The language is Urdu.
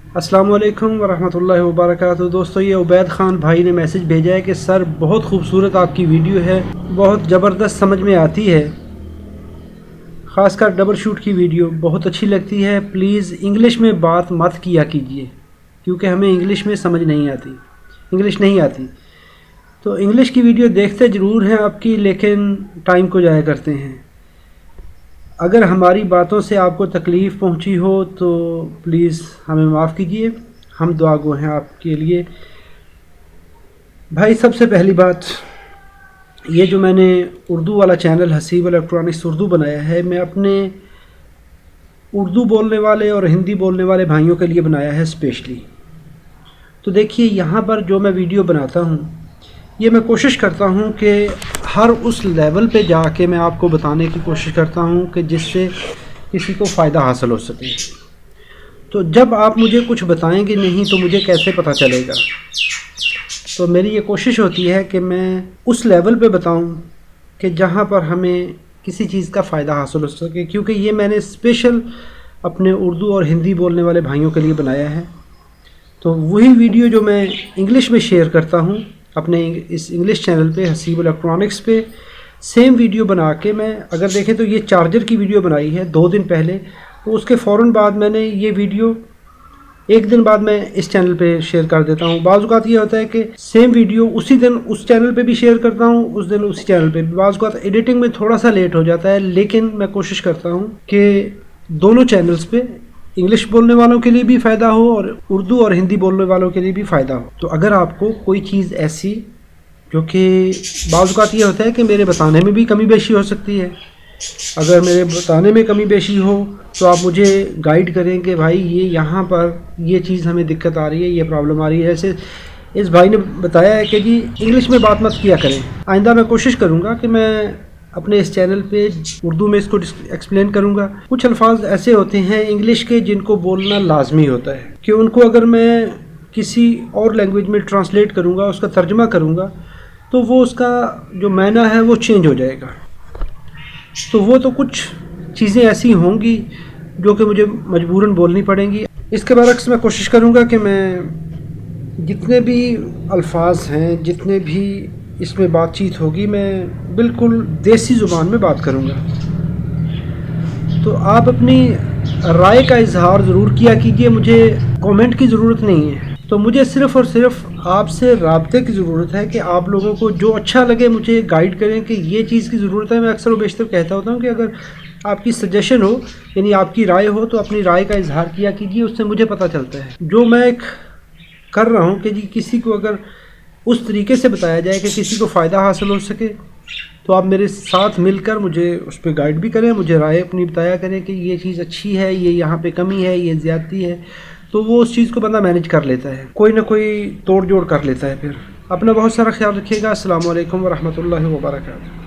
السلام علیکم ورحمۃ اللہ وبرکاتہ۔ دوستو، یہ عبید خان بھائی نے میسج بھیجا ہے کہ سر بہت خوبصورت آپ کی ویڈیو ہے، بہت زبردست سمجھ میں آتی ہے، خاص کر ڈبل شوٹ کی ویڈیو بہت اچھی لگتی ہے۔ پلیز انگلش میں بات مت کیا کیجیے کیونکہ ہمیں انگلش میں سمجھ نہیں آتی، انگلش نہیں آتی۔ تو انگلش کی ویڈیو دیکھتے ضرور ہیں آپ کی، لیکن ٹائم کو ضائع کرتے ہیں۔ اگر ہماری باتوں سے آپ کو تکلیف پہنچی ہو تو پلیز ہمیں معاف کیجیے، ہم دعا گو ہیں آپ کے لیے۔ بھائی، سب سے پہلی بات یہ جو میں نے اردو والا چینل حسیب الیکٹرانکس اردو بنایا ہے، میں اپنے اردو بولنے والے اور ہندی بولنے والے بھائیوں کے لیے بنایا ہے اسپیشلی۔ تو دیکھیے، یہاں پر جو میں ویڈیو بناتا ہوں، یہ میں کوشش کرتا ہوں کہ ہر اس لیول پہ جا کے میں آپ کو بتانے کی کوشش کرتا ہوں کہ جس سے کسی کو فائدہ حاصل ہو سکے۔ تو جب آپ مجھے کچھ بتائیں گے نہیں تو مجھے کیسے پتہ چلے گا؟ تو میری یہ کوشش ہوتی ہے کہ میں اس لیول پہ بتاؤں کہ جہاں پر ہمیں کسی چیز کا فائدہ حاصل ہو سکے، کیونکہ یہ میں نے اسپیشل اپنے اردو اور ہندی بولنے والے بھائیوں کے لیے بنایا ہے۔ تو وہی ویڈیو جو میں انگلش میں شیئر کرتا ہوں اپنے اس انگلش چینل پہ حسیب الیکٹرانکس پہ، سیم ویڈیو بنا کے میں اگر دیکھیں تو یہ چارجر کی ویڈیو بنائی ہے 2 دن پہلے، تو اس کے فوراً بعد میں نے یہ ویڈیو 1 دن بعد میں اس چینل پہ شیئر کر دیتا ہوں۔ بعض اوقات یہ ہوتا ہے کہ سیم ویڈیو اسی دن اس چینل پہ بھی شیئر کرتا ہوں، اس دن اسی چینل پہ بھی۔ بعض اوقات ایڈیٹنگ میں تھوڑا سا لیٹ ہو جاتا ہے، لیکن میں کوشش کرتا ہوں کہ دونوں چینلز پہ انگلش بولنے والوں کے لیے بھی فائدہ ہو اور اردو اور ہندی بولنے والوں کے لیے بھی فائدہ ہو۔ تو اگر آپ کو کوئی چیز ایسی جو کہ بعض اوقات یہ ہوتا ہے کہ میرے بتانے میں بھی کمی بیشی ہو سکتی ہے، اگر میرے بتانے میں کمی بیشی ہو تو آپ مجھے گائیڈ کریں کہ بھائی یہ یہاں پر یہ چیز ہمیں دقت آ رہی ہے، یہ پرابلم آ رہی ہے۔ ایسے اس بھائی نے بتایا ہے کہ جی انگلش میں بات مت کیا کریں۔ آئندہ میں کوشش کروں گا کہ میں اپنے اس چینل پہ اردو میں اس کو ایکسپلین کروں گا۔ کچھ الفاظ ایسے ہوتے ہیں انگلش کے جن کو بولنا لازمی ہوتا ہے کہ ان کو اگر میں کسی اور لینگویج میں ٹرانسلیٹ کروں گا، اس کا ترجمہ کروں گا، تو وہ اس کا جو معنی ہے وہ چینج ہو جائے گا۔ تو وہ تو کچھ چیزیں ایسی ہوں گی جو کہ مجھے مجبوراً بولنی پڑیں گی۔ اس کے برعکس میں کوشش کروں گا کہ میں جتنے بھی الفاظ ہیں، جتنے بھی اس میں بات چیت ہوگی، میں بالکل دیسی زبان میں بات کروں گا۔ تو آپ اپنی رائے کا اظہار ضرور کیا کیجیے، مجھے کومنٹ کی ضرورت نہیں ہے۔ تو مجھے صرف اور صرف آپ سے رابطے کی ضرورت ہے کہ آپ لوگوں کو جو اچھا لگے مجھے گائیڈ کریں کہ یہ چیز کی ضرورت ہے۔ میں اکثر و بیشتر کہتا ہوتا ہوں کہ اگر آپ کی سجیشن ہو، یعنی آپ کی رائے ہو، تو اپنی رائے کا اظہار کیا کیجیے، اس سے مجھے پتہ چلتا ہے۔ جو میں ایک کر رہا ہوں کہ جی کسی کو اگر اس طریقے سے بتایا جائے کہ کسی کو فائدہ حاصل ہو سکے، تو آپ میرے ساتھ مل کر مجھے اس پہ گائیڈ بھی کریں، مجھے رائے اپنی بتایا کریں کہ یہ چیز اچھی ہے، یہ یہاں پہ کمی ہے، یہ زیادتی ہے۔ تو وہ اس چیز کو بندہ مینیج کر لیتا ہے، کوئی نہ کوئی توڑ جوڑ کر لیتا ہے۔ پھر اپنا بہت سارا خیال رکھیے گا۔ السلام علیکم ورحمۃ اللہ وبرکاتہ۔